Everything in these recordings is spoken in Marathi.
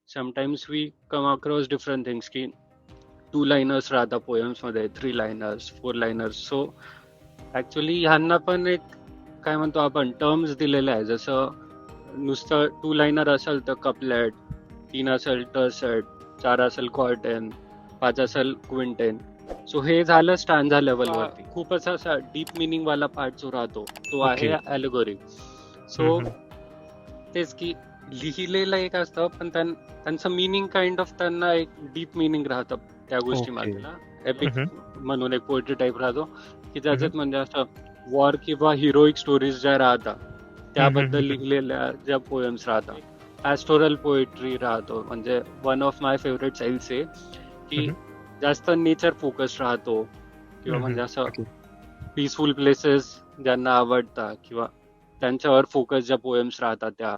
Sometimes we come across different things की 2 लाइनर्स राहतात पोएम्स मध्ये, 3 लाइनर्स, 4 लाइनर्स. सो ऍक्च्युली ह्यांना पण एक काय म्हणतो आपण टर्म्स दिलेले आहे. जसं नुसतं 2 लाइनर असेल तर कपलेट, 3 असेल टर्सेट, 4 असेल क्वार्टेन, 5 असेल क्विंटेन. सो हे झालं स्टांजा लेवल वरती. खूपच असा डीप मिनिंग वाला पार्ट जो राहतो तो आहे ओके. ॲलेगोरी. सो तेच की लिहिलेलं एक असतं पण त्यांचं मिनिंग काइंड ऑफ त्यांना एक डीप मिनिंग राहतं त्या गोष्टी ओके. मागे. एपिक म्हणून एक पोएट्री टाईप राहतो की त्याच्यात हम्म. म्हणजे असं वॉर किंवा हिरोईक स्टोरीज ज्या राहतात त्याबद्दल लिहिलेल्या ज्या पोएम्स राहतात. पॅस्टोरल पोएट्री राहतो, म्हणजे वन ऑफ माय फेवरेट आईल से की जास्त नेचर फोकस राहतो किंवा म्हणजे असं ओके. पीसफुल प्लेसेस ज्यांना आवडतात किंवा त्यांच्यावर फोकस ज्या पोएम्स राहतात त्या.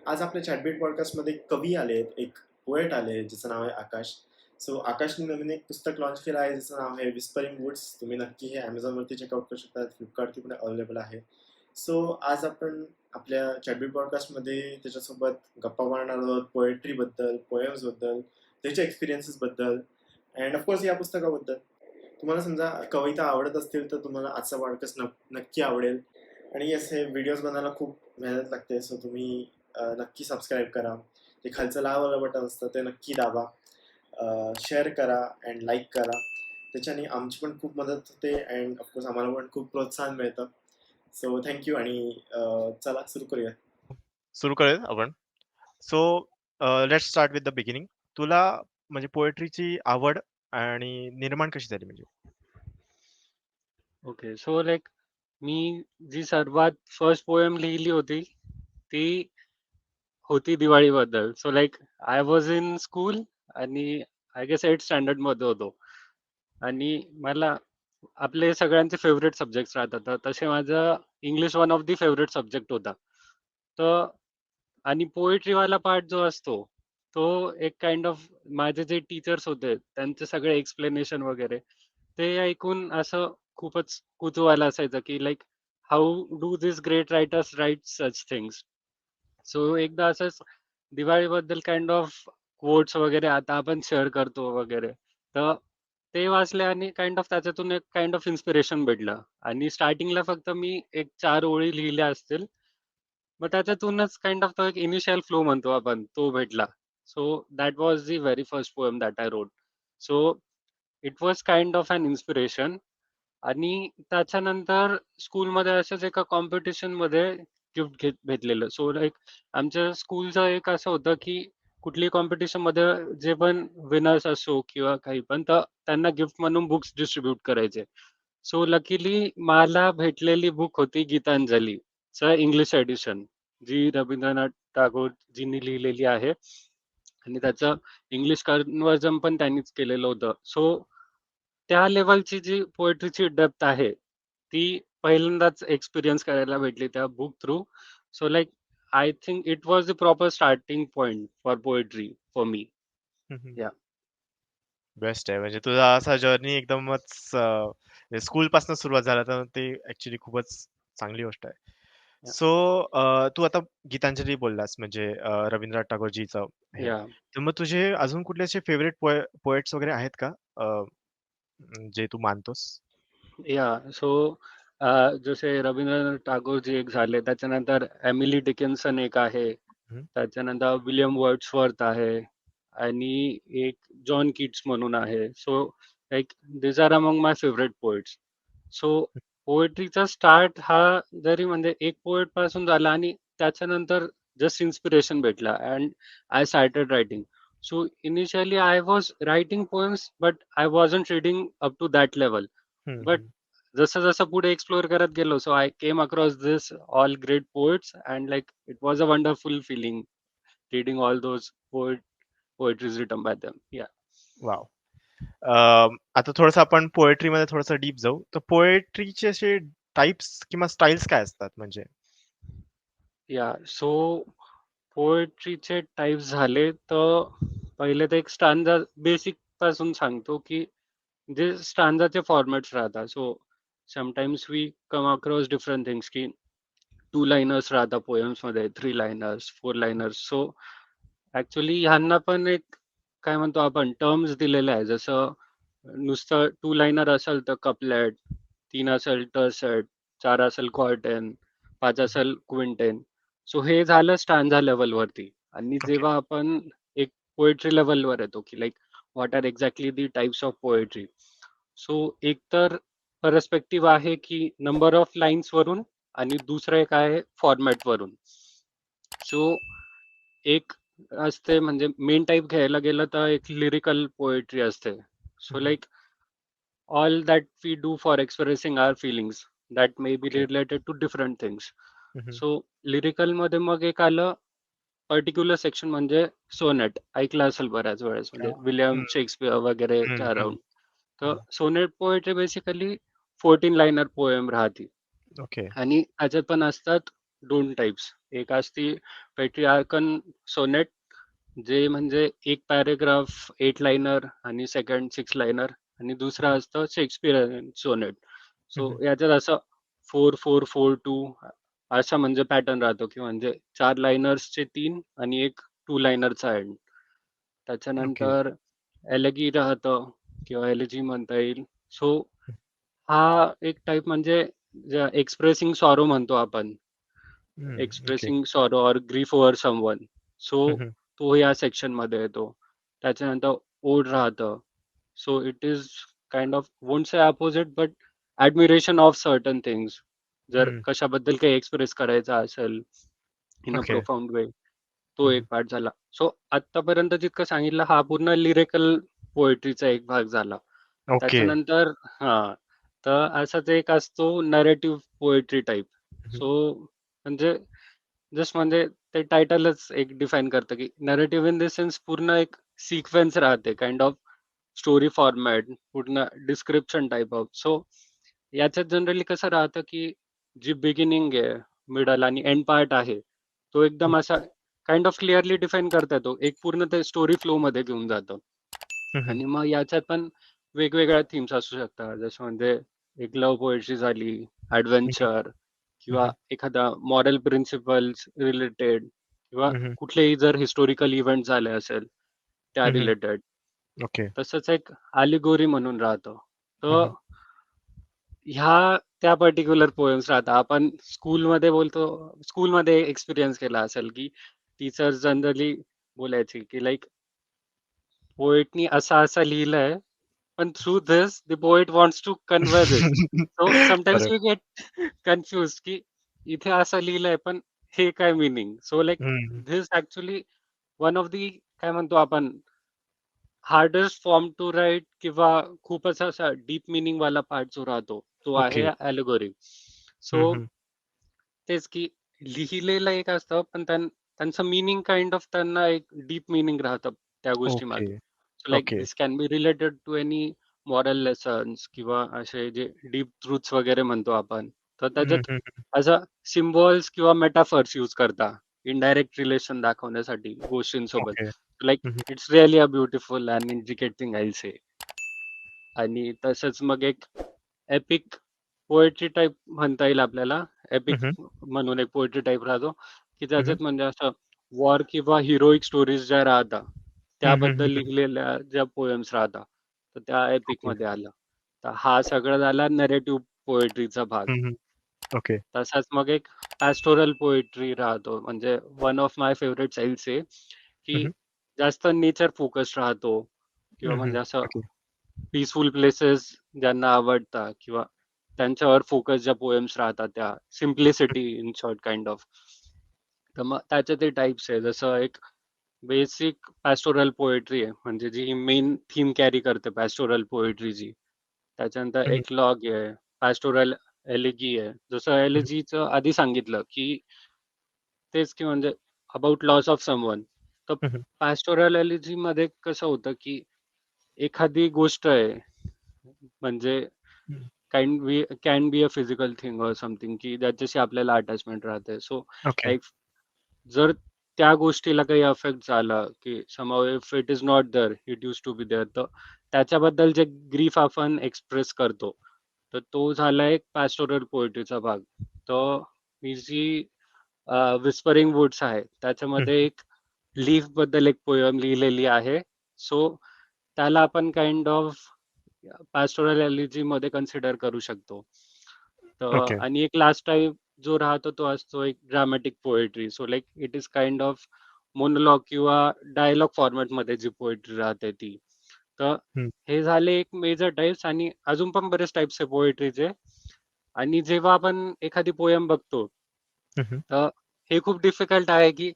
आज आपल्या चॅटबीट पॉडकास्टमध्ये एक कवी आले आहेत, एक पोएट आले ज्याचं नाव आहे आकाश. सो आकाशने नवीन एक पुस्तक लॉन्च केलं आहे ज्याचं नाव आहे विस्परिंग वुड्स. तुम्ही नक्की हे ॲमेझॉनवरती चेकआउट करू शकता, फ्लिपकार्टवरती पण अवेलेबल आहे. सो आज आपण आपल्या चॅटबीट पॉडकास्टमध्ये त्याच्यासोबत गप्पा मारणार आहोत पोएट्रीबद्दल, पोएम्सबद्दल, त्याच्या एक्सपिरियन्सेसबद्दल अँड ऑफकोर्स या पुस्तकाबद्दल. तुम्हाला समजा कविता आवडत असतील तर तुम्हाला आजचा पॉडकास्ट नक्की आवडेल. आणि असे व्हिडिओज बनवायला खूप मेहनत लागते. सो तुम्ही नक्की सबस्क्राईब करा. ते खालचं लाल बटन असतं ते नक्की दाबा, शेअर करा अँड लाईक करा. त्याच्याने आमची पण खूप मदत होते अँड ऑफकोर्स आम्हाला पण खूप प्रोत्साहन मिळतं. सो थँक्यू आणि चला सुरू करूया. सुरू करूया आपण. So let's start with the beginning. तुला म्हणजे पोएट्रीची आवड आणि निर्माण कशी झाली म्हणजे? ओके, सो लाईक मी जी सर्वात फर्स्ट पोएम लिहिली होती ती होती दिवाळीबद्दल. So like I was in school आणि आय गेस 8th स्टँडर्ड मध्ये होतो आणि मला आपले सगळ्यांचे फेवरेट सब्जेक्ट राहतात. तर तसे माझं English one of the favourite subject होता. तर आणि पोएट्रीवाला पार्ट जो असतो तो एक काइंड ऑफ माझे जे टीचर्स होते त्यांचे सगळे एक्सप्लेनेशन वगैरे ते ऐकून असं खूपच कुतूहल असायचं की like how do this great writers write such things. So एकदा असंच दिवाळीबद्दल काइंड ऑफ कोट्स वगैरे आता आपण शेअर करतो वगैरे, तर ते वाचले आणि काइंड ऑफ त्याच्यातून एक काइंड ऑफ इन्स्पिरेशन भेटलं आणि स्टार्टिंगला फक्त मी एक 4 ओळी लिहिल्या असतील. मग त्याच्यातूनच काइंड ऑफ तो एक इनिशियल फ्लो म्हणतो आपण तो भेटला. So that was the very first poem that I wrote. So it was kind of an inspiration. आणि त्याच्यानंतर स्कूलमध्ये असंच एका कॉम्पिटिशन मध्ये गिफ्ट भेटलेलं. सो लाईक आमच्या स्कूलचं एक असं होतं की कुठली कॉम्पिटिशन मध्ये जे पण विनर्स असो किंवा काही पण तर त्यांना गिफ्ट म्हणून बुक्स डिस्ट्रीब्यूट करायचे. सो लकीली मला भेटलेली बुक होती गीतांजली च इंग्लिश एडिशन, जी रवींद्रनाथ टागोरजींनी लिहिलेली आहे आणि त्याचं इंग्लिश कन्व्हर्जन पण त्यांनीच केलेलं होतं. सो त्या लेवलची जी पोएट्रीची डेप्थ आहे ती पहिल्यांदाच एक्सपिरियन्स करायला भेटली त्या book through. So like I think it was the proper starting point for poetry for me. या बेस्ट आहे. म्हणजे तुझा असा जर्नी एकदमच स्कूल पासून सुरुवात झाला तर ते ऍक्च्युली खूपच चांगली गोष्ट आहे. सो तू आता गीतांजली बोललास म्हणजे रवींद्रनाथ टागोरजीचं हे. या तर मग तुझे अजून कुठले असे फेवरेट पोएट्स वगैरे आहेत का जे तू मानतोस? या सो जसे रवींद्रनाथ टागोरजी एक झाले, त्याच्यानंतर एमिली डिकिन्सन एक आहे, हम्म. त्याच्यानंतर विलियम वर्ड्सवर्थ आहे आणि एक जॉन किट्स म्हणून आहे. So like this are among my favourite poets. So पोएट्रीचा स्टार्ट हा जरी म्हणजे एक पोएट पासून झाला आणि त्याच्यानंतर जस्ट इन्स्पिरेशन भेटला and I started writing. So initially I was writing poems but I wasn't reading up to that level. Hmm, but hmm. जसं जसं पुढे एक्सप्लोअर करत गेलो so I came across this all great poets and like it was a wonderful feeling reading all those poetries written by them. Yeah. Wow. आता थोडंसं आपण पोएट्रीमध्ये थोडंसं डीप जाऊ. तर पोएट्रीचे असे टाइप्स किंवा स्टाईल्स काय असतात म्हणजे? सो पोएट्रीचे टाइप्स झाले तर पहिले तर एक स्टांजा बेसिक पासून सांगतो की जे स्टांजाचे फॉर्मॅट्स राहतात. So sometimes we come across different things की 2 लाइनर्स राहतात पोएम्स मध्ये, 3 लाइनर्स, 4 लाइनर्स. सो ऍक्च्युली ह्यांना पण एक काय म्हणतो आपण टर्म्स दिलेले आहे. जसं नुसतं 2 लाइनर असेल तर कपलेट, 3 असेल टर्सेट, 4 असेल क्वार्टेन, 5 असेल क्विंटेन. सो हे झालं स्टांजा लेवलवरती. आणि ओके. जेव्हा आपण एक पोएट्री लेवलवर येतो की like what are exactly the types of poetry. So एक तर पर्स्पेक्टिव्ह आहे की नंबर ऑफ लाईन्स वरून आणि दुसरं एक आहे फॉर्मॅट वरून. सो एक असते म्हणजे मेन टाईप घ्यायला गेलं तर एक लिरिकल पोएट्री असते. So like all that we do for expressing our feelings that may be okay. related to different things. So lyrical मध्ये मग एक आलं पर्टिक्युलर सेक्शन म्हणजे सोनेट. ऐकलं असेल बऱ्याच वेळेस म्हणजे विलियम शेक्सपियर वगैरेच्या अराउंड. तर sonnet poetry basically 14 liner poem राहते. ओके. आणि त्याच्यात पण असतात 2 टाइप्स. एक असती पेट्रिआर्कन सोनेट, जे म्हणजे एक पॅरेग्राफ 8 लाइनर आणि सेकंड 6 लाइनर, आणि दुसरं असतं शेक्सपियरियन सोनेट. सो याच्यात असं 4-4-4-2 असा म्हणजे पॅटर्न राहतो की म्हणजे 4 लाइनर्सचे 3 आणि एक 2 लाइनरचा एंड. ओके. त्याच्यानंतर एलेगी राहतं किंवा एलिजी म्हणता येईल. सो हा एक टाइप म्हणजे एक्सप्रेसिंग सॉरो म्हणतो आपण, okay. Expressing sorrow or grief over someone. So तो या सेक्शन मध्ये येतो. त्याच्यानंतर ओड राहतं. So it is kind of won't say opposite but admiration of certain things. जर कशाबद्दल काही एक्सप्रेस करायचं असेल in a okay. Profound way, तो एक पार्ट झाला. सो आतापर्यंत जितकं सांगितलं हा पूर्ण लिरिकल पोएट्रीचा एक भाग झाला. ओके. त्याच्यानंतर तर असाच एक असतो नरेटिव्ह पोएट्री टाईप. सो म्हणजे जस्ट म्हणजे ते टायटलच एक डिफाईन करतं की नरेटिव्ह इन द सेन्स पूर्ण एक सिक्वेन्स राहते, काइंड ऑफ स्टोरी फॉर्मॅट, पूर्ण डिस्क्रिप्शन टाईप ऑफ. सो याच्यात जनरली कसं राहतं की जी बिगिनिंग आहे, मिडल आणि एंड पार्ट आहे, तो एकदम असा काइंड ऑफ क्लिअरली डिफाईन करता येतो. एक पूर्ण ते स्टोरी फ्लो मध्ये घेऊन जातं. आणि मग याच्यात पण वेगवेगळ्या थीम्स असू शकतात. जसं म्हणजे एक लव्ह पोएट्री झाली, ऍडव्हेंचर, किंवा एखादा मॉरल प्रिन्सिपल्स रिलेटेड, किंवा कुठलेही जर हिस्टोरिकल इव्हेंट झाले असेल त्या रिलेटेड. ओके. तसंच एक अलिगोरी म्हणून राहतं. तर ह्या त्या पर्टिक्युलर पोएम्स राहतात. आपण स्कूलमध्ये बोलतो, स्कूलमध्ये एक्सपिरियन्स केला असेल की टीचर जनरली बोलायची की लाईक पोएटनी असं असं लिहिलंय, पण through this the poet wants to convey this. So sometimes we get confuse की इथे असं लिहिलंय पण हे काय meaning. So like this actually one of the काय म्हणतो आपण हार्डेस्ट फॉर्म टू राईट, किंवा खूपच असा डीप मिनिंग वाला पार्ट जो राहतो तो आहे ओके. ॲलेगोरी. सो तेच की लिहिलेलं एक असतं पण त्यांचं मिनिंग काइंड ऑफ त्यांना एक डीप मिनिंग राहतं त्या गोष्टी ओके. मागे. So like okay. This can be related to any moral lessons किंवा असे जे डीप ट्रुथ्स वगैरे म्हणतो आपण. तर त्याच्यात असं सिम्बॉल्स किंवा मेटाफर्स यूज करता इनडायरेक्ट रिलेशन दाखवण्यासाठी गोष्टींसोबत. Okay. Like it's really a beautiful and intricate thing I say. आणि तसंच मग एक एपिक पोएट्री टाईप म्हणता येईल आपल्याला. एपिक म्हणून एक पोएट्री टाईप राहतो की त्याच्यात म्हणजे असं वॉर किंवा हिरोईक स्टोरीज ज्या राहतात त्याबद्दल लिहिलेल्या ज्या पोएम्स राहतात, तर त्या एपिक ओके. मध्ये आलं. तर हा सगळा झाला नरेटिव्ह पोएट्रीचा भाग. ओके. तसाच मग एक पॅस्टोरल पोएट्री राहतो, म्हणजे one of my favourite styles आहे की जास्त नेचर फोकस राहतो, किंवा म्हणजे असं ओके. पीसफुल प्लेसेस ज्यांना आवडतात, किंवा त्यांच्यावर फोकस ज्या पोएम्स राहतात त्या simplicity in short kind of. तर मग त्याचे ते टाइप्स आहे. जसं एक बेसिक पॅस्टोरल पोएट्री आहे म्हणजे जी मेन थीम कॅरी करते पॅस्टोरल पोएट्रीची. त्याच्यानंतर एक लॉग आहे, पॅस्टोरल एलिगी आहे. जसं एलिजीचं आधी सांगितलं की तेच की म्हणजे अबाउट लॉस ऑफ समवन. तर पॅस्टोरल एलिजी मध्ये कसं होतं की एखादी गोष्ट आहे, म्हणजे can be a physical thing or something की ज्याच्याशी आपल्याला अटॅचमेंट राहते. So okay. लाईक जर त्या गोष्टीला काही अफेक्ट झाला की somehow if it is not there, it use to be there, तर त्याच्याबद्दल जे ग्रीफ आपण एक्सप्रेस करतो तर तो झाला एक पॅस्टोरल पोएट्रीचा भाग. तर मी जी विस्परिंग वुड्स आहे त्याच्यामध्ये एक लीफ बद्दल एक पोयम लिहिलेली आहे. सो त्याला आपण काइंड ऑफ पॅस्टोरल एलिजी मध्ये कन्सिडर करू शकतो. तर ओके. आणि एक लास्ट टाइप जो राहतो तो असतो एक dramatic poetry. So like it is kind of monologue किंवा डायलॉग फॉर्मॅट मध्ये जी पोएट्री राहते ती. तर हं. हे झाले एक मेजर टाइप्स आणि अजून पण बरेच टाइप्स आहे पोएट्रीचे. आणि जेव्हा आपण एखादी पोयम बघतो हं, हं. तर हे खूप डिफिकल्ट आहे की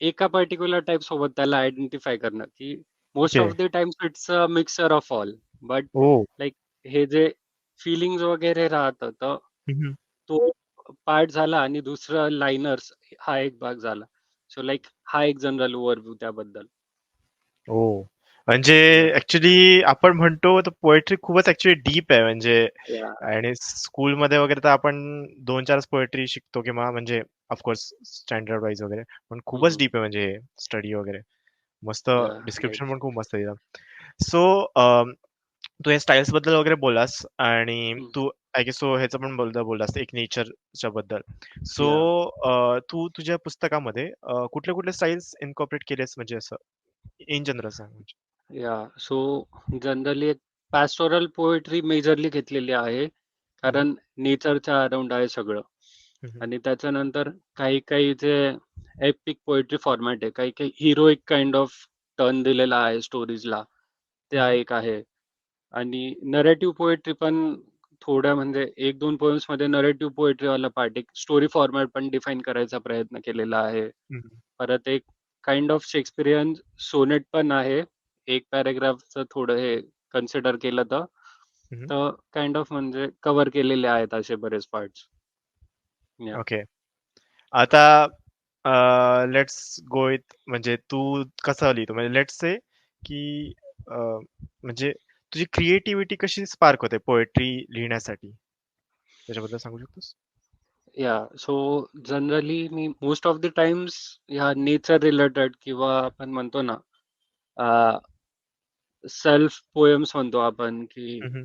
एका पर्टिक्युलर टाइप सोबत त्याला आयडेंटिफाय करणं की most okay. Of the times it's a mixer of all. But oh! Like हे जे फिलिंग्स वगैरे राहतं तर हं, हं. तो पार्ट झाला आणि दुसरं लाइनर्स हा एक भाग झाला. सो लाईक हा एक जनरल ओव्हरव्ह्यू त्याबद्दल. ओह! म्हणजे या ॲक्चुअली आपण म्हणतो तर पोएट्री खूपच ॲक्चुअली डीप आहे म्हणजे या आणि स्कूलमध्ये वगैरे तर आपण 2-4च पोएट्री शिकतो किंवा म्हणजे ऑफ कोर्स स्टँडर्ड वाईज वगैरे. पण खूपच डीप आहे म्हणजे स्टडी वगैरे. मस्त या डिस्क्रिप्शन राईट. पण खूप मस्त आहे तिथं. सो तू या स्टाईल्स बद्दल वगैरे बोललास आणि तू आय गेस सो ह्याचं पण बोललास एक नेचरच्या बद्दल. सो या तू तुझ्या पुस्तकामध्ये कुठले स्टाईल्स इन्कॉर्पोरेट केलेस म्हणजे असं इन जनरल सांग म्हणजे? या सो जनरली एक पॅस्टोरल पोएट्री मेजरली घेतलेली आहे हं, हं. कारण नेचरच्या अराउंड आहे सगळं. हं, हं. आणि त्याच्यानंतर काही काही जे एपिक पोएट्री फॉर्मॅट आहे, काही काही हिरोइक काइंड ऑफ टर्न दिलेला आहे स्टोरीजला, त्या एक आहे. आणि नरेटिव्ह पोएट्री पण थोड्या म्हणजे एक दोन पोएम्स मध्ये नरेटिव्ह पोएट्री वाला पार्ट एक स्टोरी फॉर्मॅट पण डिफाईन करायचा प्रयत्न केलेला आहे. परत एक काइंड ऑफ शेक्सपिरियन सोनेट पण आहे. एक पॅराग्राफचं थोडं हे कन्सिडर केलं तर तर काइंड ऑफ म्हणजे कव्हर केलेले आहेत असे बरेच पार्ट्स. या ओके. आता लेट्स गो विथ म्हणजे तू कसं लिहितो? म्हणजे लेट्स से की म्हणजे तुझी क्रिएटिव्हिटी कशी स्पार्क होते पोएट्री लिहिण्यासाठी? त्याच्याबद्दल सांगू शकतोस? या so generally me most of the times ह्या नेचर रिलेटेड किंवा आपण म्हणतो ना सेल्फ पोएम्स म्हणतो आपण की हं, हं.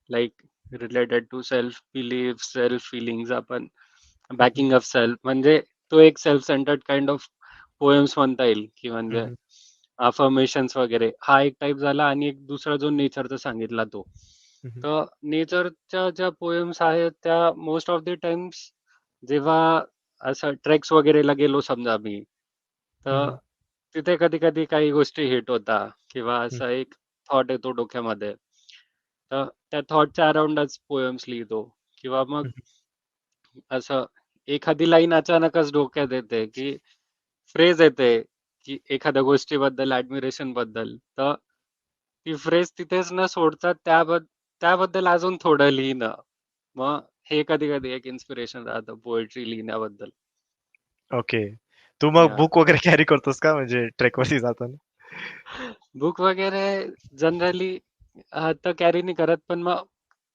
Like related to self belief self feelings आपण हं, हं. बॅकिंग ऑफ सेल्फ म्हणजे तो एक self centred kind of poems म्हणता येईल की हं, म्हणजे हं. अफर्मेशन्स वगैरे हा एक टाइप झाला आणि एक दुसरा जो नेचरचा सांगितला तो. हं, हं. तर नेचरच्या ज्या पोएम्स आहेत त्या मोस्ट ऑफ द टाइम्स जेव्हा असं ट्रेक्स वगैरेला गेलो समजा मी हं, तर हं. तिथे कधी कधी काही गोष्टी हिट होता किंवा हं, असा एक थॉट येतो डोक्यामध्ये. तर त्या थॉटच्या अराउंडच पोएम्स लिहितो किंवा मग हं. असं एखादी लाईन अचानकच डोक्यात येते की फ्रेज येते की एखाद्या गोष्टीबद्दल ऍडमिरेशन बद्दल तर ती फ्रेज तिथेच न सोडता त्याबद्दल अजून थोडं लिहिणं. मग हे कधी कधी एक इन्स्पिरेशन राहतं पोएट्री लिहिण्याबद्दल. ओके. तू मग या बुक वगैरे कॅरी करतोस का म्हणजे ट्रेकवरती जाताना? बुक वगैरे जनरली तर कॅरी नाही करत पण मग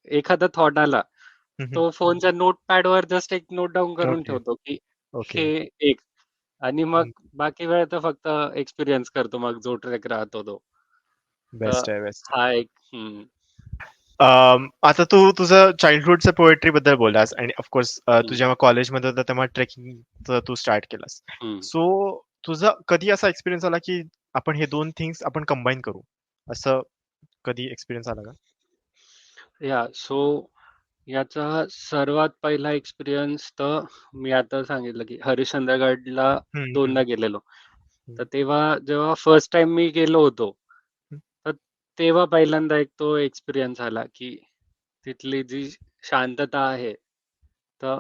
एखादा थॉट आला हं, हं. तो फोनच्या नोटपॅडवर जस्ट एक नोट डाऊन करून ओके, ठेवतो की ओके. हे एक आणि मग हं. बाकी वेळ तर फक्त एक्सपिरियन्स करतो मग जो ट्रेक राहतो तो. तर बेस्ट आहे, बेस्ट आहे. हा एक हम्म, आता तू तुझं चाइल्डहुडच्या पोएट्री बद्दल बोललास आणि ऑफ कोर्स तू हम्म, जेव्हा कॉलेजमध्ये होता तेव्हा ट्रेकिंगचं तू स्टार्ट केलास. हम्म. सो तुझा कधी असा एक्सपिरियन्स आला की आपण हे 2 थिंग्स आपण कंबाईन करू? असं कधी एक्सपिरियन्स आला का? या सो याचा सर्वात पहिला एक्सपिरियन्स तर मी आता सांगितलं की हरिश्चंद्रगडला हं, हं, दोनदा गेलेलो. हं, तर तेव्हा जेव्हा फर्स्ट टाइम मी गेलो होतो हं, तर तेव्हा पहिल्यांदा एक तो एक्सपिरियन्स आला की तिथली जी शांतता आहे तर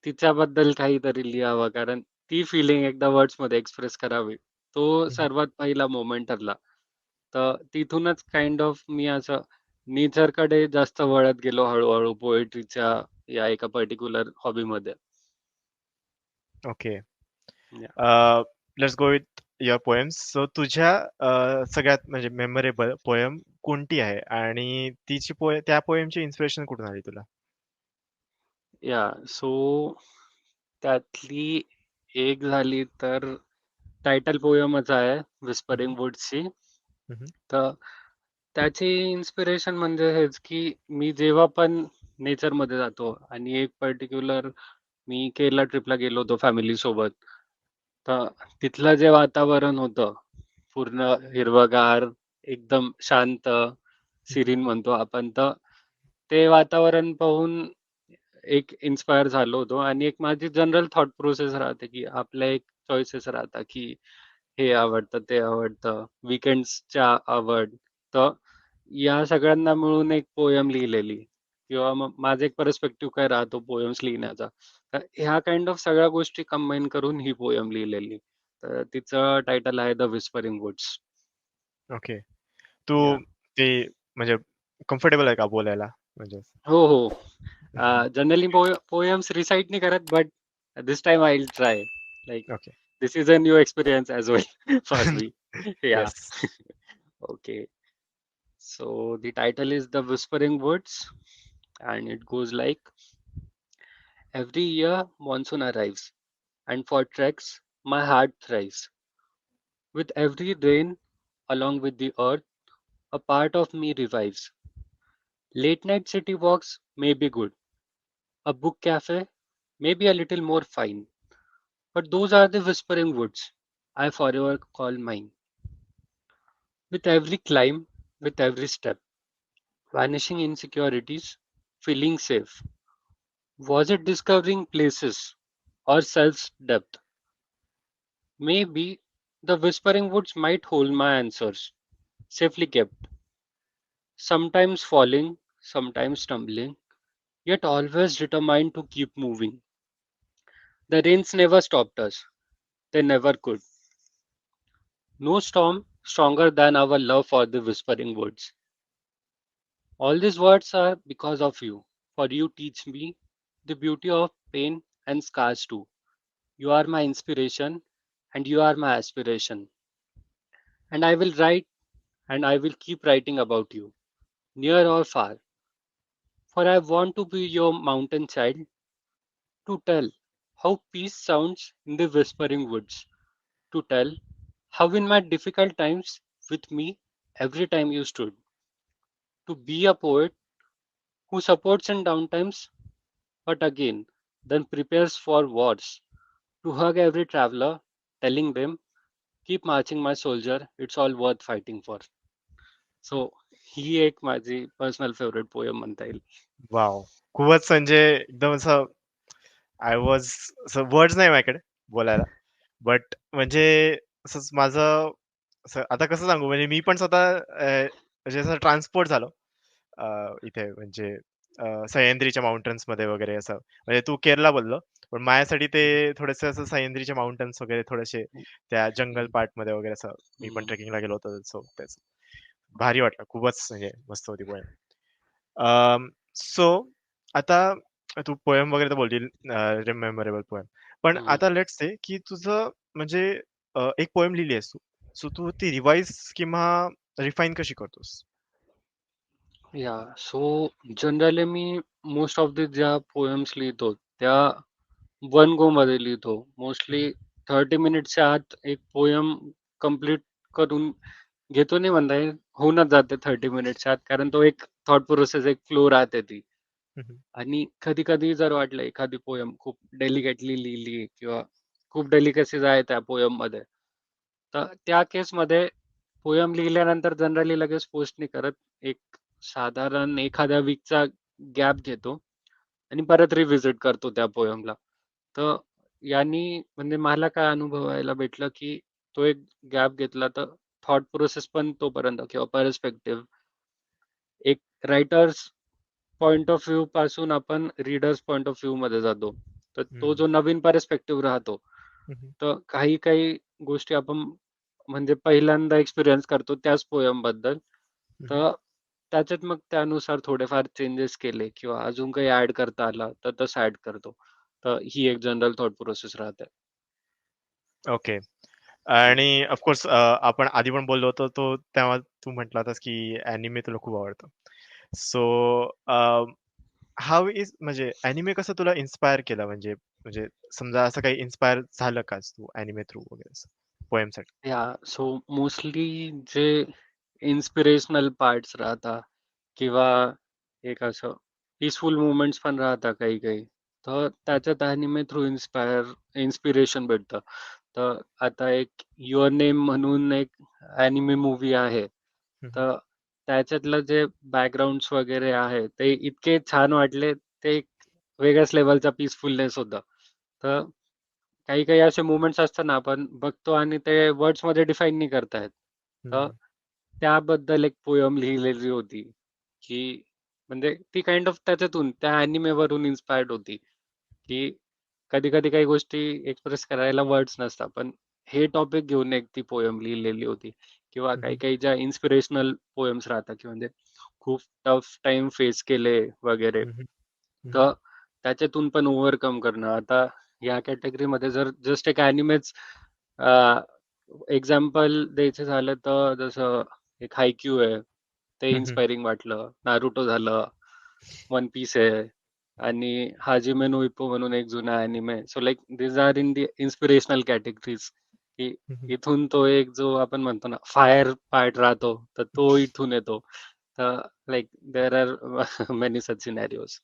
तिच्याबद्दल काहीतरी लिहावं कारण ती फिलिंग एकदा वर्ड्स मध्ये एक्सप्रेस करावी. तो हं. सर्वात पहिला मोमेंट ठरला. तर तिथूनच काइंड ऑफ मी असं नेचरकडे जास्त वळत गेलो हळूहळू पोएट्रीच्या या एका पर्टिक्युलर हॉबीमध्ये. ओके. या let's go with your poems. So तुझ्या सगळ्यात म्हणजे मेमोरेबल पोएम कोणती आहे? आणि तिची त्या पोएमची इन्स्पिरेशन कुठून आली तुला? या सो त्यातली एक झाली तर टायटल पोयमच आहे हं, हं, विस्परिंग वुड्सची. हं, हं, तर त्याची इन्स्पिरेशन म्हणजे हेच की मी जेव्हा पण नेचरमध्ये जातो आणि एक पर्टिक्युलर मी केरला ट्रिपला गेलो होतो फॅमिली सोबत. तर तिथलं जे वातावरण होतं, पूर्ण हिरवंगार, एकदम शांत, सिरीन म्हणतो आपण. तर ते वातावरण पाहून एक इन्स्पायर झालो होतो आणि एक माझी जनरल थॉट प्रोसेस राहते, की आपल्या एक चॉईसेस राहतात, की हे आवडतं, ते आवडतं, वीकेंड्सच्या आवड. तर या सगळ्यांना मिळून एक पोयम लिहिलेली किंवा मग माझा एक पर्स्पेक्टिव्ह काय राहतो पोयम्स लिहिण्याचा. तर ह्या काइंड ऑफ सगळ्या गोष्टी कंबाईन करून ही पोयम लिहिलेली. तर तिचं टायटल आहे द विस्परिंग वुड्स. ओके. तू या. ते म्हणजे कम्फर्टेबल आहे का बोलायला? म्हणजे हो, हो. जनरली पोएम्स रिसाइट नाही करत, but this time I'll try. Like, okay. this is a new experience as well for me. Yeah. Yes. Okay. So the title is The Whispering Woods, and it goes like, every year monsoon arrives, and for treks my heart thrives. With every rain, along with the earth, a part of me revives. Late night city walks may be good, a book cafe may be a little more fine, but those are the whispering woods I forever call mine. With every climb, with every step, vanishing insecurities, feeling safe. Was it discovering places or self's depth? Maybe the whispering woods might hold my answers, safely kept, sometimes falling, sometimes stumbling, yet always determined to keep moving. The rains never stopped us, they never could. No storm stronger than our love for the whispering woods. All these words are because of you, for you teach me the beauty of pain and scars too. You are my inspiration and you are my aspiration. And I will write and I will keep writing about you, near or far. For I want to be your mountain child to tell how peace sounds in the whispering woods, to tell how in my difficult times with me every time you stood, to be a poet who supports in downtimes but again then prepares for wars, to hug every traveler, telling them, keep marching my soldier, it's all worth fighting for. So ही एक माझी पर्सनल फेवरेट पोयम म्हणता येईल. वॉव! खूपच म्हणजे एकदम असं आय वॉज असं वर्ड्स नाही माझ्याकडे बोलायला. बट म्हणजे असंच माझं असं आता कसं सांगू म्हणजे मी पण स्वतः म्हणजे असं ट्रान्सपोर्ट झालो. इथे म्हणजे सह्याद्रीच्या माउंटन्समध्ये वगैरे असं. म्हणजे तू केरला बोललो, पण माझ्यासाठी ते थोडंसं असं सह्याद्रीच्या माउंटन्स वगैरे थोडेसे त्या जंगल पार्टमध्ये वगैरे असं मी पण ट्रेकिंगला गेलो होतो. सो तेच भारी वाटलं. खूपच म्हणजे मस्त होती पोएम. सो आता तू पोएम वगैरे तर बोलशील मेमोरेबल पोएम. पण आता लेट्स से की तुझं म्हणजे एक पोएम लिहिली आहेस तू. सो तू ती रिवाइज किंवा रिफाईन कशी करतोस? या so generally me most of the ज्या पोएम्स लिहितो त्या वन गो मध्ये लिहितो. मोस्टली 30 मिनिटच्या आत एक पोएम कम्प्लीट करून घेतो नाही म्हणता येईल, होऊनच जाते 30 मिनिटच्या आत, कारण तो एक थॉट प्रोसेस, एक फ्लो राहते ती. आणि कधी कधी जर वाटलं एखादी पोयम खूप डेलिकेटली लिहिली किंवा खूप डेलिकसीज आहे त्या पोयम मध्ये, तर त्या केसमध्ये पोयम लिहिल्यानंतर जनरली लगेच पोस्ट नाही करत. एक साधारण एखाद्या वीकचा गॅप घेतो आणि परत रिव्हिजिट करतो त्या पोयमला. तर यांनी म्हणजे मला काय अनुभवायला भेटलं, की तो एक गॅप घेतला तर थॉट प्रोसेस पण तोपर्यंत किंवा पर्स्पेक्टिव्ह, एक रायटर्स पॉइंट ऑफ व्ह्यू पासून आपण रीडर्स पॉइंट ऑफ व्ह्यू मध्ये जातो. तर तो जो नवीन पर्स्पेक्टिव्ह राहतो, तर काही काही गोष्टी आपण म्हणजे पहिल्यांदा एक्सपिरियन्स करतो त्याच पोयम बद्दल. तर त्याच्यात मग त्यानुसार थोडेफार चेंजेस केले किंवा अजून काही ऍड करता आला तर तसं ऍड करतो. तर ही एक जनरल थॉट प्रोसेस राहते. ओके. आणि ऑफकोर्स आपण आधी पण बोललो होतो तो तेव्हा तू म्हटला होतास की अॅनिमे तुला खूप आवडतं. सो हाऊ इज म्हणजे अॅनिमे कसं तुला इन्स्पायर केलं म्हणजे म्हणजे समजा असं काही इन्स्पायर झालं का तू अॅनिमे थ्रू वगैरे असं पोएमसाठी? या सो मोस्टली जे इन्स्पिरेशनल पार्ट्स राहतात किंवा एक असं पीसफुल मुवमेंट्स पण राहतात काही काही. तर त्याच्यात अॅनिमे थ्रू इन्स्पिरेशन भेटतं. तर आता एक युअर नेम म्हणून एक अॅनिमे मूव्ही आहे. हं, हं. तर त्याच्यातलं जे बॅकग्राऊंड्स वगैरे आहे ते इतके छान वाटले. ते एक वेगळ्याच लेव्हलचा पीसफुलनेस होता. तर काही काही असे मोमेंट्स असतात ना आपण बघतो आणि ते वर्ड्समध्ये डिफाईन नाही करता येत. तर त्याबद्दल एक पोयम लिहिलेली होती, की म्हणजे ती काइंड ऑफ त्याच्यातून त्या अॅनिमेवरून इन्स्पायर्ड होती, की कधी-कधी काही गोष्टी एक्सप्रेस करायला वर्ड्स नसतात. पण हे टॉपिक घेऊन एक ती पोयम लिहिलेली होती किंवा हं, हं. काही-काही ज्या इन्स्पिरेशनल पोएम्स राहतात, की म्हणजे खूप टफ टाईम फेस केले वगैरे. हं, हं. हं, हं. तर त्याच्यातून पण ओव्हरकम करणं. आता या कॅटेगरीमध्ये जर जस्ट एक अॅनिमेच एक्झाम्पल द्यायचं झालं तर जसं एक हायक्यू आहे. ते हं, हं. इन्स्पायरिंग वाटलं. नारुतो झालं, वन पीस आहे आणि हाजिमे नो इप्पो म्हणून एक जुना anime. So like these are in the inspirational categories, की हं, हं. इथून तो एक जो आपण म्हणतो ना फायर पार्ट राहतो, तर तो इथून येतो. तर like there are many such scenarios.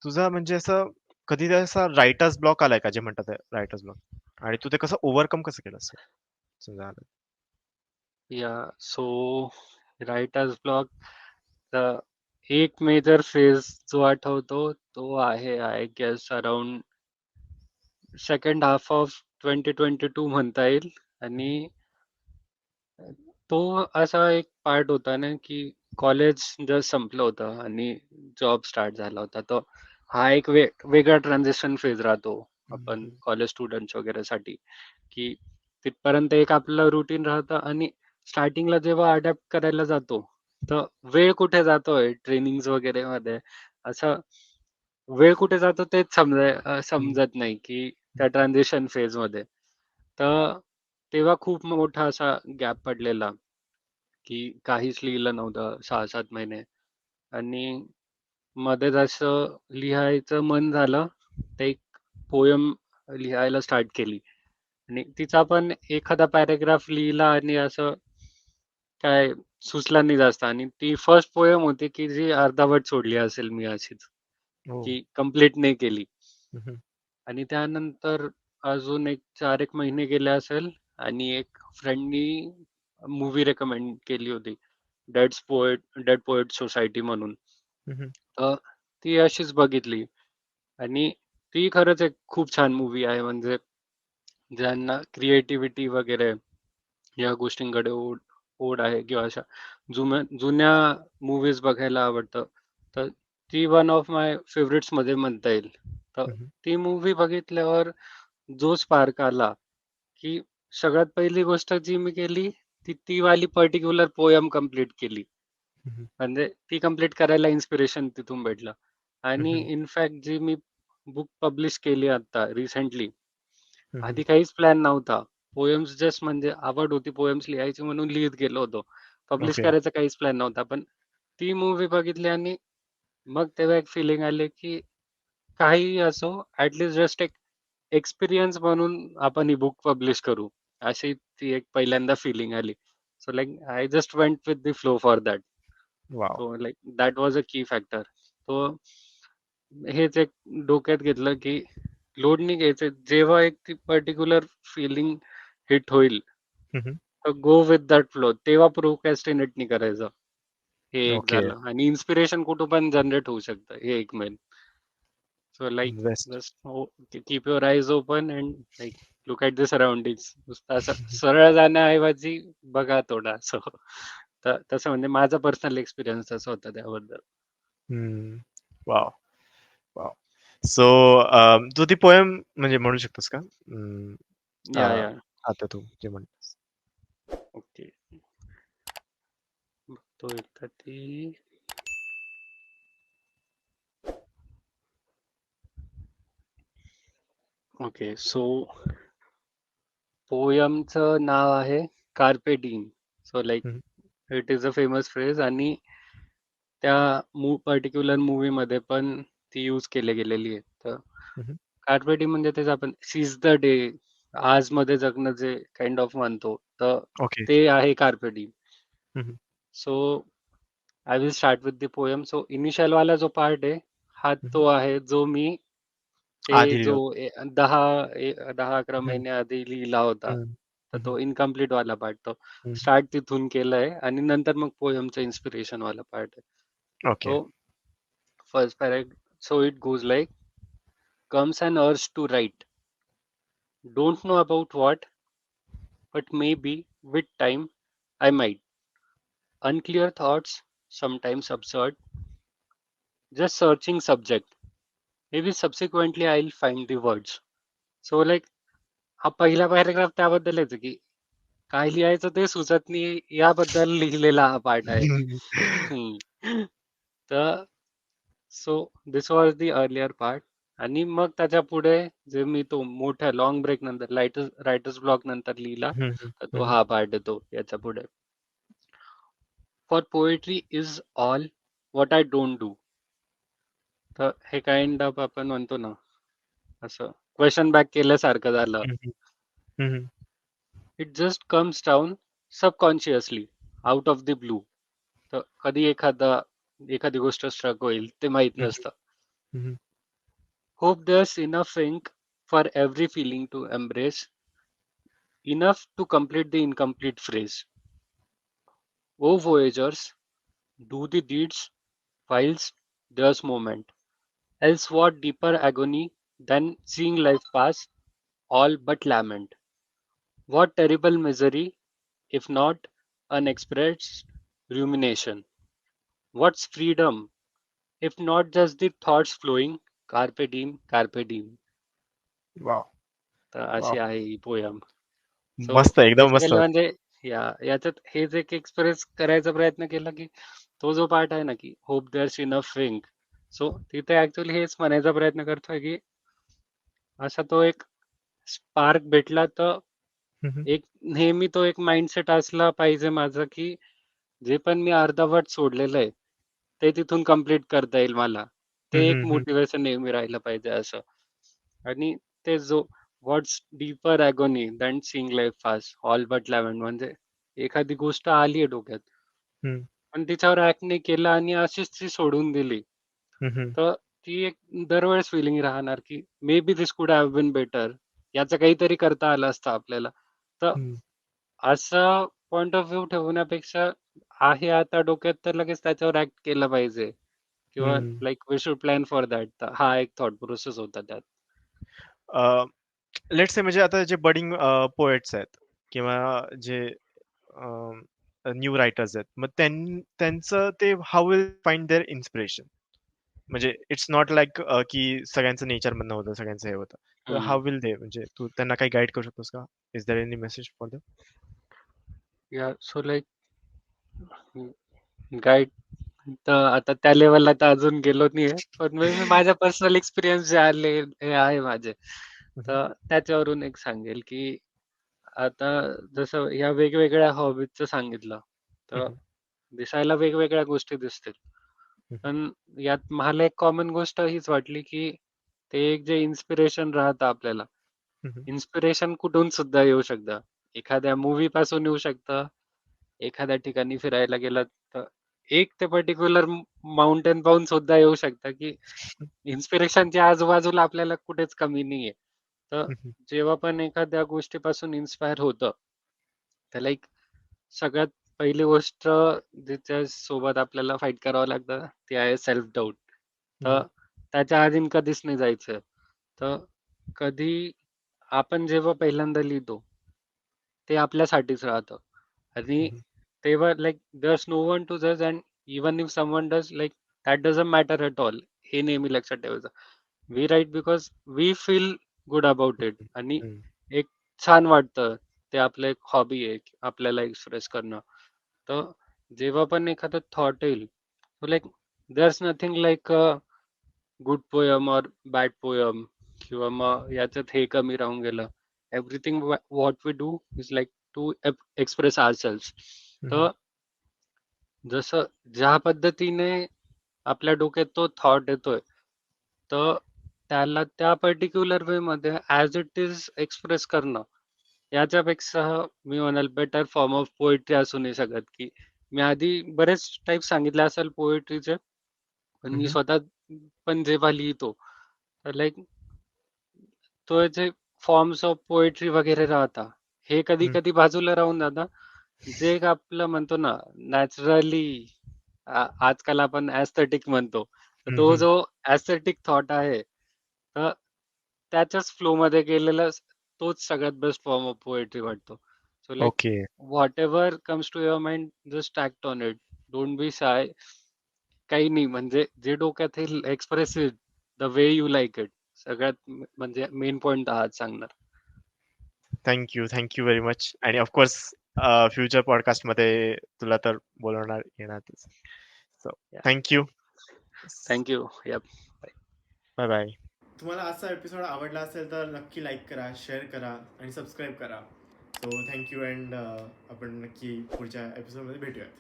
तुझा म्हणजे असं कधी असा रायटर्स ब्लॉक आलाय का जे म्हणतात रायटर्स ब्लॉक? आणि तू ते कसं ओव्हरकम कसं केलंस? समजा आलं. Yeah so writer's block the एक मेजर फेज जो आठवतो तो आहे I guess around second half of 2022 म्हणता येईल. हं, आणि तो असा एक पार्ट होता ना की कॉलेज जस्ट संपलं होतं आणि जॉब स्टार्ट झाला होता. तर हा एक वेगळा ट्रान्झिशन फेज राहतो हं, आपण हं. कॉलेज स्टुडंट्स वगैरे साठी, की तिथपर्यंत एक आपलं रुटीन राहतं आणि स्टार्टिंगला जेव्हा अडॅप्ट करायला जातो तर वेळ कुठे जातोय ट्रेनिंग्स वगैरे मध्ये, असं वेळ कुठे जातो तेच हं, समजत नाही की हं. त्या ट्रान्झिशन फेज मध्ये. तर तेव्हा खूप मोठा असा गॅप पडलेला, की काहीच लिहिलं नव्हतं 6-7 महिने. आणि मध्येच असं लिहायचं मन झालं, तर एक पोयम लिहायला स्टार्ट केली आणि तिचा पण एखादा पॅराग्राफ लिहिला आणि असं काय सुचला नाही जास्त. आणि ती फर्स्ट पोयम होती की जी अर्धावट सोडली असेल मी अशीच, हो. की कंप्लीट नाही केली. हं, हं. आणि त्यानंतर अजून एक 4-1 महिने गेले असेल आणि एक फ्रेंडनी मूव्ही रेकमेंड केली होती. डेड पोएट सोसायटी म्हणून. हं, हं. तर ती अशीच बघितली आणि ती खरंच एक खूप छान मूव्ही आहे. म्हणजे ज्यांना क्रिएटिव्हिटी वगैरे या गोष्टींकडे ओढ ओढ आहे किंवा अशा जुन्या मूव्हीज बघायला आवडतं, तर ती वन ऑफ माय फेव्हरेट्स मध्ये म्हणता येईल. तर हं, हं. ती मूव्ही बघितल्यावर जो स्पार्क आला, की सगळ्यात पहिली गोष्ट जी मी केली ती वाली पर्टिक्युलर पोयम कंप्लीट केली. हं, हं. म्हणजे ती कंप्लीट करायला इन्स्पिरेशन तिथून भेटलं. हं, आणि हं. इनफॅक्ट जी मी बुक पब्लिश केली आता रिसेंटली, हं, हं. आधी काहीच प्लॅन नव्हता. पोएम्स जस्ट म्हणजे आवड होती पोएम्स लिहायची म्हणून लिहित गेलो होतो. Publish okay. करायचा काहीच प्लॅन नव्हता. पण ती मूव्ही बघितली आणि मग तेव्हा एक फिलिंग आली, की काहीही असो ॲटलीस्ट जस्ट एक एक्सपिरियन्स म्हणून आपण ही बुक पब्लिश करू. अशी ती एक पहिल्यांदा फिलिंग आली. So like I just went with the flow for that. Wow! So like that was a की फॅक्टर. तो हेच एक डोक्यात घेतलं, की लोड नाही घ्यायचं. जेव्हा एक ती पर्टिक्युलर फीलिंग हिट होईल, हं, हं. तर गो विथ दॅट फ्लो. तेव्हा प्रोक्रॅस्टिनेट नाही करायचं. हे एक ओके. झालं आणि इन्स्पिरेशन कुठं पण जनरेट होऊ शकतं. हे एक main. So like best. Just keep your eyes open and like look at the surroundings. नुसतं असं सरळ जाण्याऐवजी बघा थोडं असं. तर तसं म्हणजे माझा पर्सनल एक्सपिरियन्स तसा होता त्याबद्दल. हं. वॉव! वॉव! सो तू ती पोएम म्हणजे म्हणू शकतोस का? या. आता तू जे म्हणतोस. ओके. बघतो एकदा ती. ओके. सो पोयमचं नाव आहे कार्पे डीम. सो लाइक हं, it is a famous phrase आणि त्या पर्टिक्युलर मूव्हीमध्ये पण ती यूज केली गेलेली आहे. तर हं, हं. कार्पे डीम म्हणजे तेच आपण सीज द डे, आजमध्ये जगणं जे काइंड ऑफ म्हणतो, तर ओके. ते आहे कार्पे डीम. हं, हं. So I will start with the poem. So initial वाला जो पार्ट आहे हा तो आहे जो मी ते आधी जो लिहिलं. 10-11 हं, महिने आधी लिहिला होता. हं, तर हं, तो इनकम्प्लीट वाला पार्ट तो हं. स्टार्ट तिथून केलाय आणि नंतर मग पोएमचं इन्स्पिरेशन वाला पार्ट आहे. Okay. So first paragraph, so it goes like, comes an urge to write. Don't know about what, but maybe with time I might. Unclear thoughts, sometimes absurd, just searching subject. Maybe subsequently I'll find the words. So like हा पहिला पॅराग्राफ त्याबद्दल आहे की काय लिहायचं ते सुचत नाही याबद्दल लिहिलेला हा पार्ट आहे. हम्म. तर so this was the earlier part आणि मग त्याच्या पुढे जे मी तो मोठ्या लॉंग ब्रेक नंतर रायटर्स ब्लॉक नंतर लिहिला हं, हं, तर तो हं. हा पार्ट येतो याच्या पुढे. For poetry is all what I don't do. तर हे काइंड ऑफ आपण म्हणतो ना असं क्वेश्चन बॅक केल्यासारखं झालं. हं, हं. हं, हं. It just comes down subconsciously out of the blue. तर कधी एखादी गोष्ट स्ट्रक होईल ते माहित हं, नसतं. हं, हं. Hope there's enough ink for every feeling to embrace, enough to complete the incomplete phrase. O voyagers, do the deeds whilst there's moment. Else what deeper agony than seeing life pass, all but lament. What terrible misery, if not unexpressed rumination. What's freedom, if not just the thoughts flowing, carpe diem, carpe diem. Wow! तर वॉव! अशी आहे ही पोयम. सो मस्त, एकदम मस्त बेसिकली होतं. म्हणजे याच्यात हेच एक एक्सप्रेस करायचा प्रयत्न केला की तो जो पार्ट आहे ना की hope there's enough wing. So तिथे ऍक्च्युअली हेच म्हणायचा प्रयत्न करतोय की असा तो एक स्पार्क भेटला तर हं, हं. एक नेहमी तो एक माइंडसेट असला पाहिजे माझं की जे पण मी अर्धवट सोडलेलं आहे ते तिथून कंप्लीट करता येईल मला. हं, ते एक हं, हं. मोटिवेशन नेहमी राहिलं पाहिजे असं. आणि ते जो what's deeper agony than seeing life fast all but leaving म्हणजे एखादी गोष्ट आली आहे डोक्यात हं, पण तिच्यावर ऍक्ट नाही केला आणि अशीच ती सोडून दिली हं, हं. तर ती एक दरवेळेस फिलिंग राहणार की मे बी दिस कुड हॅव बीन बेटर. याचं काहीतरी करता आलं असतं आपल्याला. तर हं, असं पॉइंट ऑफ व्ह्यू ठेवण्यापेक्षा आहे आता डोक्यात तर लगेच त्याच्यावर ऍक्ट केलं पाहिजे किंवा हं. Like we should plan for that. हा एक थॉट प्रोसेस होता त्यात. लेट्स से म्हणजे आता जे बडिंग पोएट्स आहेत किंवा जे न्यू रायटर्स आहेत, मग त्यांचं ते how will find their inspiration? म्हणजे इट्स नॉट लाइक की सगळ्यांचं नेचर मधनं होतं, सगळ्यांचं हे होतं. तर हाऊ विल दे, म्हणजे तू त्यांना काही गाईड करू शकतोस का? Is there any message for them? Yeah so like guide तर आता त्या लेवलला तर अजून गेलो नाहीये पण मी माझ्या पर्सनल एक्सपिरियन्स जे आले हे आहे माझे तर त्याच्यावरून एक सांगेल की आता जसं या वेगवेगळ्या हॉबीजचं सांगितलं तर दिसायला वेगवेगळ्या गोष्टी दिसतील पण यात मला एक कॉमन गोष्ट हीच वाटली की ते एक जे इन्स्पिरेशन राहतं आपल्याला इन्स्पिरेशन कुठून सुद्धा येऊ शकतं. एखाद्या मूवी पासून येऊ शकतं. एखाद्या ठिकाणी फिरायला गेलं तर एक ते पर्टिक्युलर माउंटेन पाहून सुद्धा येऊ शकतं की इन्स्पिरेशनच्या आजूबाजूला आपल्याला कुठेच कमी नाहीये. तर जेव्हा पण एखाद्या गोष्टीपासून इन्स्पायर होतं त्याला एक सगळ्यात पहिली गोष्ट ज्याच्या सोबत आपल्याला फाईट करावं लागतं ती आहे सेल्फ डाऊट. तर त्याच्या आधीन कधीच नाही जायचं. तर कधी आपण जेव्हा पहिल्यांदा लिहितो ते आपल्यासाठीच राहतं आणि तेव्हा like there's no one to जज and even if someone does like that doesn't matter at all. हे नेहमी लक्षात ठेवायचं. We write because we feel good about it आणि एक छान वाटतं. ते आपलं एक हॉबी आहे आपल्याला एक्सप्रेस करणं. तर जेव्हा पण एखादं थॉट येईल like there's nothing like good poem or bad poem किंवा मग याच्यात हे कमी राहून गेलं. Everything what we do is like to express ourselves. तर जसं ज्या पद्धतीने आपल्या डोक्यात तो थॉट येतोय तर त्याला त्या पर्टिक्युलर वे मध्ये ऍज इट इज एक्सप्रेस करणं याच्यापेक्षा मी म्हणाल बेटर फॉर्म ऑफ पोएट्री असू नाही शकत की मी आधी बरेच टाइप सांगितले असेल पोएट्रीचे, पण मी हम्म. स्वतः पण जेव्हा लिहितो तर लाईक तो जे फॉर्म्स ऑफ पोएट्री वगैरे राहता हे कधी हम्म. कधी बाजूला राहून जाता. जे एक आपलं म्हणतो ना नॅचरली आजकाल आपण ऍस्थेटिक म्हणतो, तर हम्म. तो हम्म. जो ऍस्थेटिक थॉट आहे तर त्याच्याच फ्लो मध्ये गेलेला तोच सगळ्यात बेस्ट फॉर्म ऑफ पोएट्री वाटतो. So like okay. Whatever comes to your mind just act on it. Don't be shy. काही नाही म्हणजे जे डोक्यात येईल express it the way you like it. सगळ्यात म्हणजे मेन पॉइंट हाच सांगणार. Thank you very much. आणि ऑफकोर्स फ्युचर पॉडकास्ट मध्ये तुला तर बोलवणार येणारच. So thank you. Thank you. Yeah bye bye. तुम्हाला आजचा एपिसोड आवडला असेल तर नक्की लाईक करा, शेअर करा आणि सबस्क्राईब करा. सो थँक्यू अँड आपण नक्की पुढच्या एपिसोडमध्ये भेटूयात.